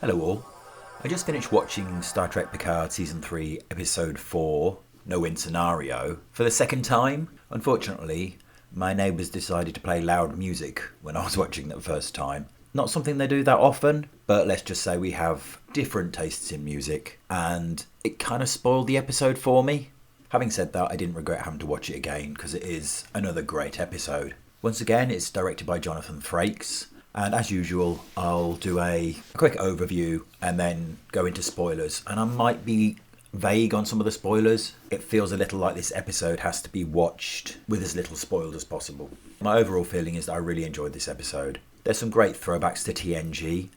Hello all. I just finished watching Star Trek Picard Season 3 Episode 4, No Win Scenario, for the second time. Unfortunately, my neighbours decided to play loud music when I was watching it the first time. Not something they do that often, but let's just say we have different tastes in music, and it kind of spoiled the episode for me. Having said that, I didn't regret having to watch it again, because it is another great episode. Once again, it's directed by Jonathan Frakes. And as usual, I'll do a quick overview and then go into spoilers. And I might be vague on some of the spoilers. It feels a little like this episode has to be watched with as little spoiled as possible. My overall feeling is that I really enjoyed this episode. There's some great throwbacks to TNG.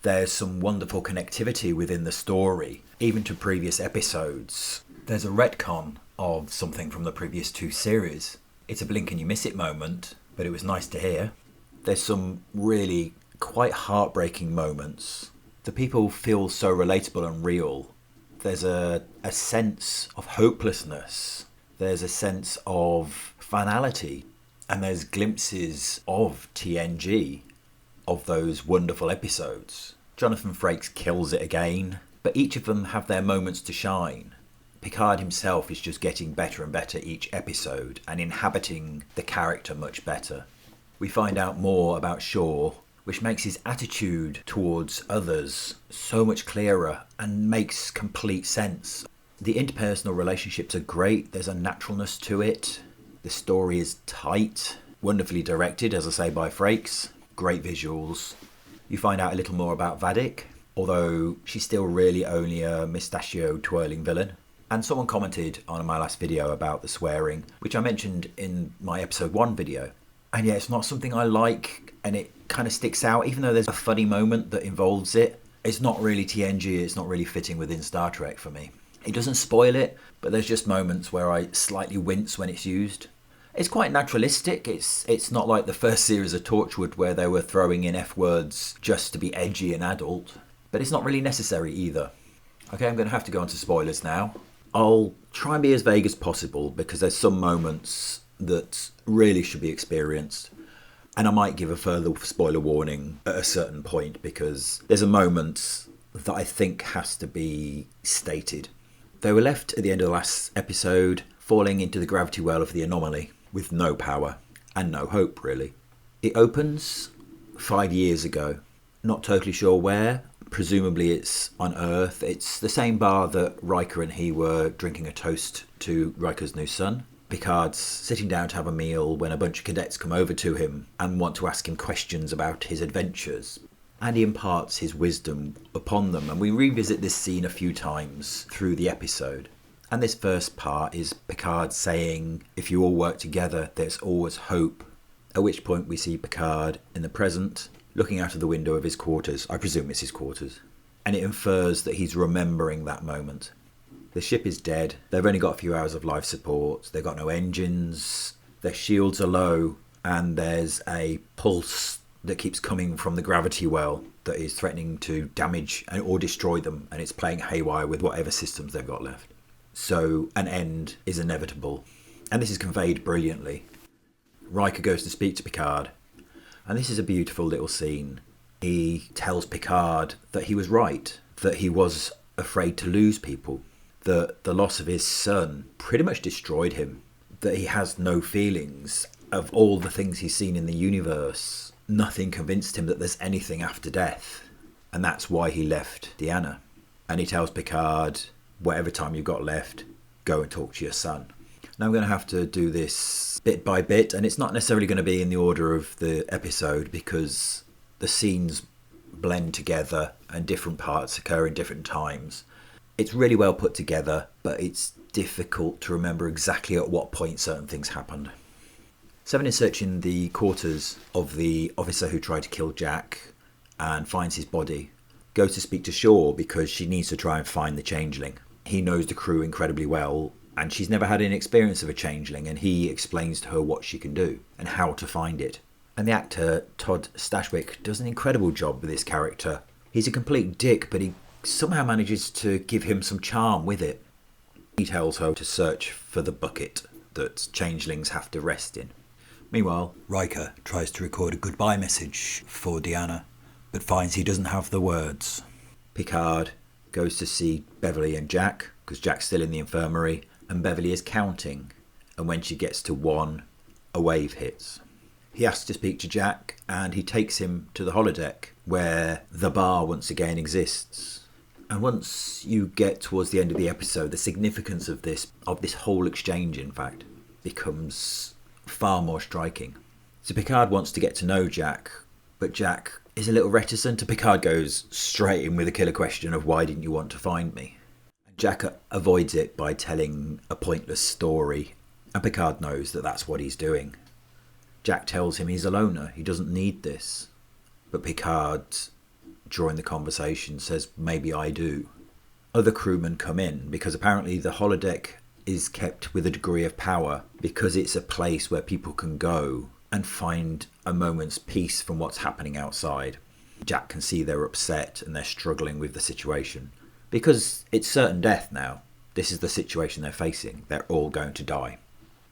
There's some wonderful connectivity within the story, even to previous episodes. There's a retcon of something from the previous two series. It's a blink and you miss it moment, but it was nice to hear. There's some really quite heartbreaking moments. The people feel so relatable and real. There's a sense of hopelessness. There's a sense of finality. And there's glimpses of TNG, of those wonderful episodes. Jonathan Frakes kills it again, but each of them have their moments to shine. Picard himself is just getting better and better each episode and inhabiting the character much better. We find out more about Shaw, which makes his attitude towards others so much clearer and makes complete sense. The interpersonal relationships are great, there's a naturalness to it. The story is tight, wonderfully directed, as I say, by Frakes. Great visuals. You find out a little more about Vadik, although she's still really only a mustachio-twirling villain. And someone commented on my last video about the swearing, which I mentioned in my episode 1 video. And yeah, it's not something I like, and it kind of sticks out, even though there's a funny moment that involves it. It's not really TNG, it's not really fitting within Star Trek for me. It doesn't spoil it, but there's just moments where I slightly wince when it's used. It's quite naturalistic, it's not like the first series of Torchwood where they were throwing in F-words just to be edgy and adult. But it's not really necessary either. Okay, I'm going to have to go on to spoilers now. I'll try and be as vague as possible because there's some moments that really should be experienced, and I might give a further spoiler warning at a certain point because there's a moment that I think has to be stated. They were left at the end of the last episode falling into the gravity well of the anomaly with no power and no hope, really. It opens 5 years ago, not totally sure where. Presumably it's on Earth. It's the same bar that Riker and he were drinking a toast to Riker's new son. Picard's sitting down to have a meal when a bunch of cadets come over to him and want to ask him questions about his adventures. And he imparts his wisdom upon them, and we revisit this scene a few times through the episode. And this first part is Picard saying, if you all work together, there's always hope. At which point we see Picard in the present, looking out of the window of his quarters. I presume it's his quarters. And it infers that he's remembering that moment. The ship is dead. They've only got a few hours of life support. They've got no engines. Their shields are low. And there's a pulse that keeps coming from the gravity well that is threatening to damage or destroy them. And it's playing haywire with whatever systems they've got left. So an end is inevitable. And this is conveyed brilliantly. Riker goes to speak to Picard. And this is a beautiful little scene. He tells Picard that he was right. That he was afraid to lose people. That the loss of his son pretty much destroyed him, that he has no feelings. Of all the things he's seen in the universe, nothing convinced him that there's anything after death. And that's why he left Deanna. And he tells Picard, whatever time you've got left, go and talk to your son. Now I'm going to have to do this bit by bit, and it's not necessarily going to be in the order of the episode because the scenes blend together and different parts occur in different times. It's really well put together, but it's difficult to remember exactly at what point certain things happened. Seven is searching the quarters of the officer who tried to kill Jack and finds his body. Goes to speak to Shaw because she needs to try and find the changeling. He knows the crew incredibly well, and she's never had any experience of a changeling, and he explains to her what she can do and how to find it. And the actor, Todd Stashwick, does an incredible job with this character. He's a complete dick, but he somehow manages to give him some charm with it. He tells her to search for the bucket that changelings have to rest in. Meanwhile, Riker tries to record a goodbye message for Deanna, but finds he doesn't have the words. Picard goes to see Beverly and Jack, because Jack's still in the infirmary, and Beverly is counting. And when she gets to 1, a wave hits. He asks to speak to Jack, and he takes him to the holodeck, where the bar once again exists. And once you get towards the end of the episode, the significance of this whole exchange, in fact, becomes far more striking. So Picard wants to get to know Jack, but Jack is a little reticent, and Picard goes straight in with a killer question of, why didn't you want to find me? And Jack avoids it by telling a pointless story, and Picard knows that that's what he's doing. Jack tells him he's a loner, he doesn't need this. But Picard, during the conversation, says, maybe I do. Other crewmen come in, because apparently the holodeck is kept with a degree of power, because it's a place where people can go and find a moment's peace from what's happening outside. Jack can see they're upset and they're struggling with the situation, because it's certain death now. This is the situation they're facing. They're all going to die.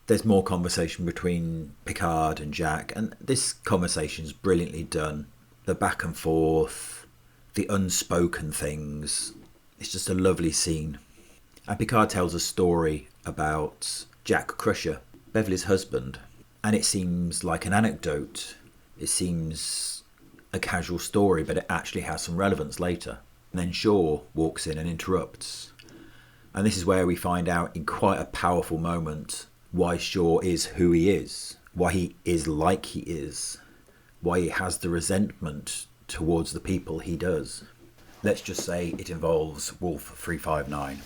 There's more conversation between Picard and Jack, and this conversation's brilliantly done. The back and forth, the unspoken things. It's just a lovely scene. And Picard tells a story about Jack Crusher, Beverly's husband, and it seems like an anecdote. It seems a casual story, but it actually has some relevance later. And then Shaw walks in and interrupts. And this is where we find out, in quite a powerful moment, why Shaw is who he is, why he is like he is, why he has the resentment towards the people he does. Let's just say it involves Wolf 359.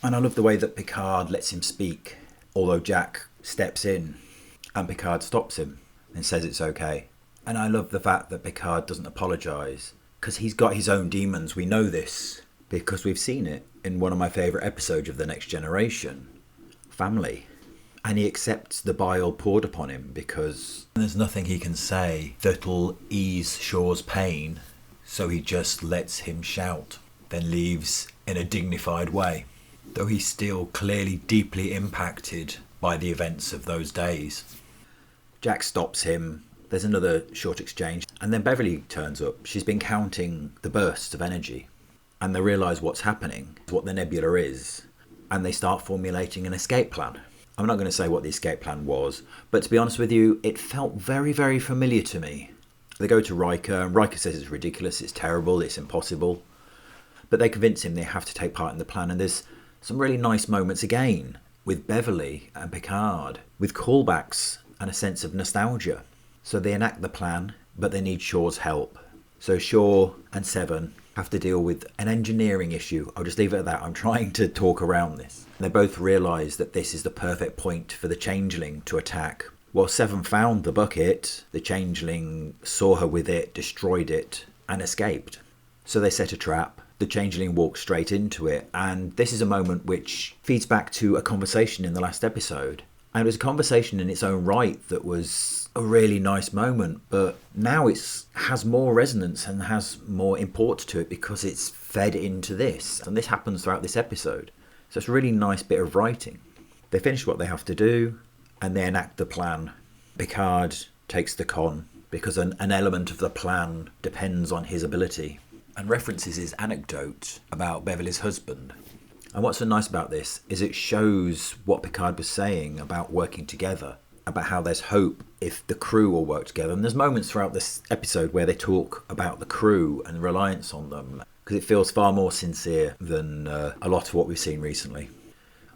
And I love the way that Picard lets him speak, although Jack steps in and Picard stops him and says it's okay. And I love the fact that Picard doesn't apologise, because he's got his own demons. We know this because we've seen it in one of my favourite episodes of The Next Generation, Family. And he accepts the bile poured upon him, because there's nothing he can say that'll ease Shaw's pain, so he just lets him shout, then leaves in a dignified way, though he's still clearly deeply impacted by the events of those days. Jack stops him. There's another short exchange, and then Beverly turns up. She's been counting the bursts of energy, and they realise what's happening, what the nebula is, and they start formulating an escape plan. I'm not going to say what the escape plan was, but to be honest with you, it felt very, very familiar to me. They go to Riker, and Riker says it's ridiculous, it's terrible, it's impossible. But they convince him they have to take part in the plan, and there's some really nice moments again with Beverly and Picard, with callbacks and a sense of nostalgia. So they enact the plan, but they need Shaw's help. So Shaw and Seven have to deal with an engineering issue. I'll just leave it at that. I'm trying to talk around this. They both realise that this is the perfect point for the Changeling to attack. While Seven found the bucket, the Changeling saw her with it, destroyed it, and escaped. So they set a trap. The Changeling walks straight into it, and this is a moment which feeds back to a conversation in the last episode. And it was a conversation in its own right that was a really nice moment, but now it has more resonance and has more import to it because it's fed into this, and this happens throughout this episode. So it's a really nice bit of writing. They finish what they have to do, and they enact the plan. Picard takes the con, because an element of the plan depends on his ability, and references his anecdote about Beverly's husband. And what's so nice about this is it shows what Picard was saying about working together, about how there's hope if the crew all work together. And there's moments throughout this episode where they talk about the crew and reliance on them, because it feels far more sincere than a lot of what we've seen recently.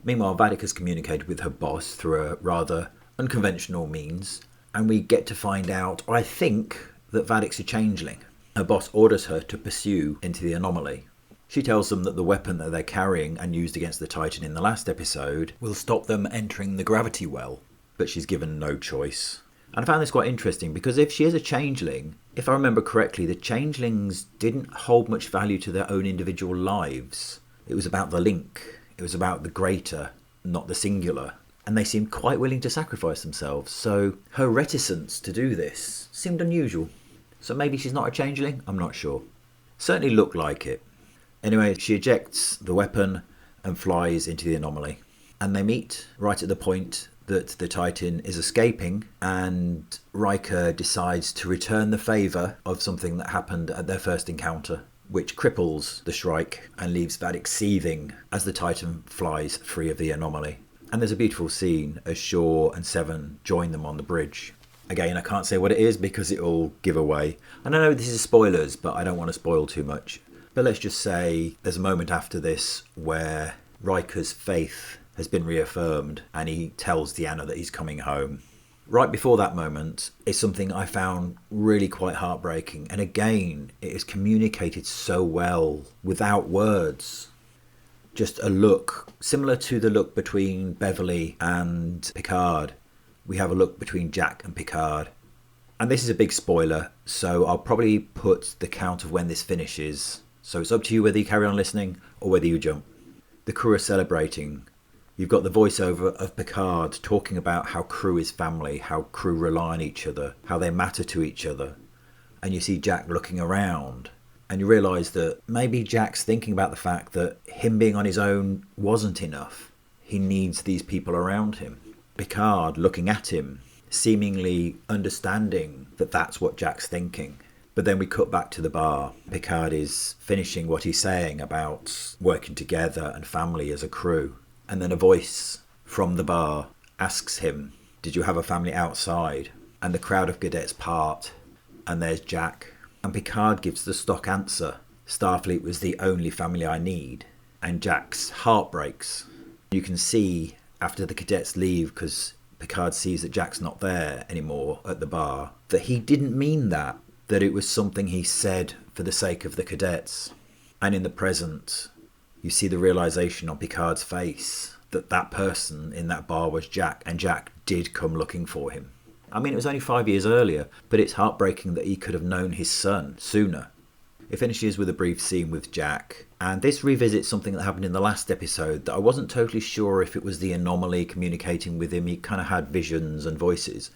Meanwhile, Vadic has communicated with her boss through a rather unconventional means, and we get to find out, I think, that Vadic's a changeling. Her boss orders her to pursue into the anomaly. She tells them that the weapon that they're carrying and used against the Titan in the last episode will stop them entering the gravity well, but she's given no choice. And I found this quite interesting, because if she is a changeling, if I remember correctly, the changelings didn't hold much value to their own individual lives. It was about the link. It was about the greater, not the singular. And they seemed quite willing to sacrifice themselves. So her reticence to do this seemed unusual. So maybe she's not a changeling? I'm not sure. Certainly looked like it. Anyway, she ejects the weapon and flies into the anomaly. And they meet right at the point that the Titan is escaping, and Riker decides to return the favour of something that happened at their first encounter. which cripples the Shrike and leaves Vadik seething as the Titan flies free of the anomaly. And there's a beautiful scene as Shaw and Seven join them on the bridge. Again, I can't say what it is because it'll give away. And I know this is spoilers, but I don't want to spoil too much. But let's just say there's a moment after this where Riker's faith has been reaffirmed and he tells Deanna that he's coming home. Right before that moment is something I found really quite heartbreaking. And again, it is communicated so well without words. Just a look, similar to the look between Beverly and Picard. We have a look between Jack and Picard. And this is a big spoiler, so I'll probably put the count of when this finishes. So it's up to you whether you carry on listening or whether you jump. The crew are celebrating. You've got the voiceover of Picard talking about how crew is family, how crew rely on each other, how they matter to each other. And you see Jack looking around and you realise that maybe Jack's thinking about the fact that him being on his own wasn't enough. He needs these people around him. Picard looking at him, seemingly understanding that that's what Jack's thinking. But then we cut back to the bar. Picard is finishing what he's saying about working together and family as a crew. And then a voice from the bar asks him, "Did you have a family outside?" And the crowd of cadets part, and there's Jack. And Picard gives the stock answer, "Starfleet was the only family I need." And Jack's heart breaks. You can see after the cadets leave, because Picard sees that Jack's not there anymore at the bar, that he didn't mean that it was something he said for the sake of the cadets. And in the present, you see the realization on Picard's face that that person in that bar was Jack, and Jack did come looking for him. I mean, it was only 5 years earlier, but it's heartbreaking that he could have known his son sooner. It finishes with a brief scene with Jack, and this revisits something that happened in the last episode that I wasn't totally sure if it was the anomaly communicating with him. He kind of had visions and voices,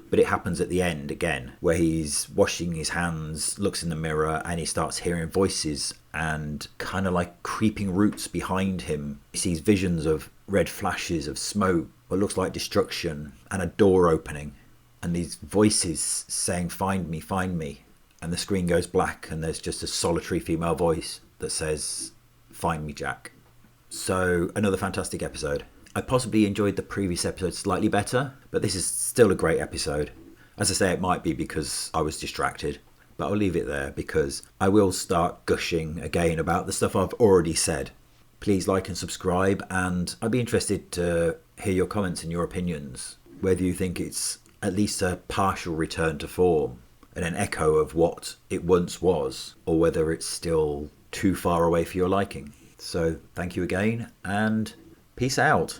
but it happens at the end again, where he's washing his hands, looks in the mirror, and he starts hearing voices and kind of like creeping roots behind him. He sees visions of red flashes of smoke, what looks like destruction, and a door opening, and these voices saying, "Find me, find me." And the screen goes black and there's just a solitary female voice that says, "Find me, Jack." So another fantastic episode. I possibly enjoyed the previous episode slightly better, but this is still a great episode. As I say, it might be because I was distracted, but I'll leave it there because I will start gushing again about the stuff I've already said. Please like and subscribe, and I'd be interested to hear your comments and your opinions, whether you think it's at least a partial return to form and an echo of what it once was, or whether it's still too far away for your liking. So thank you again, and peace out.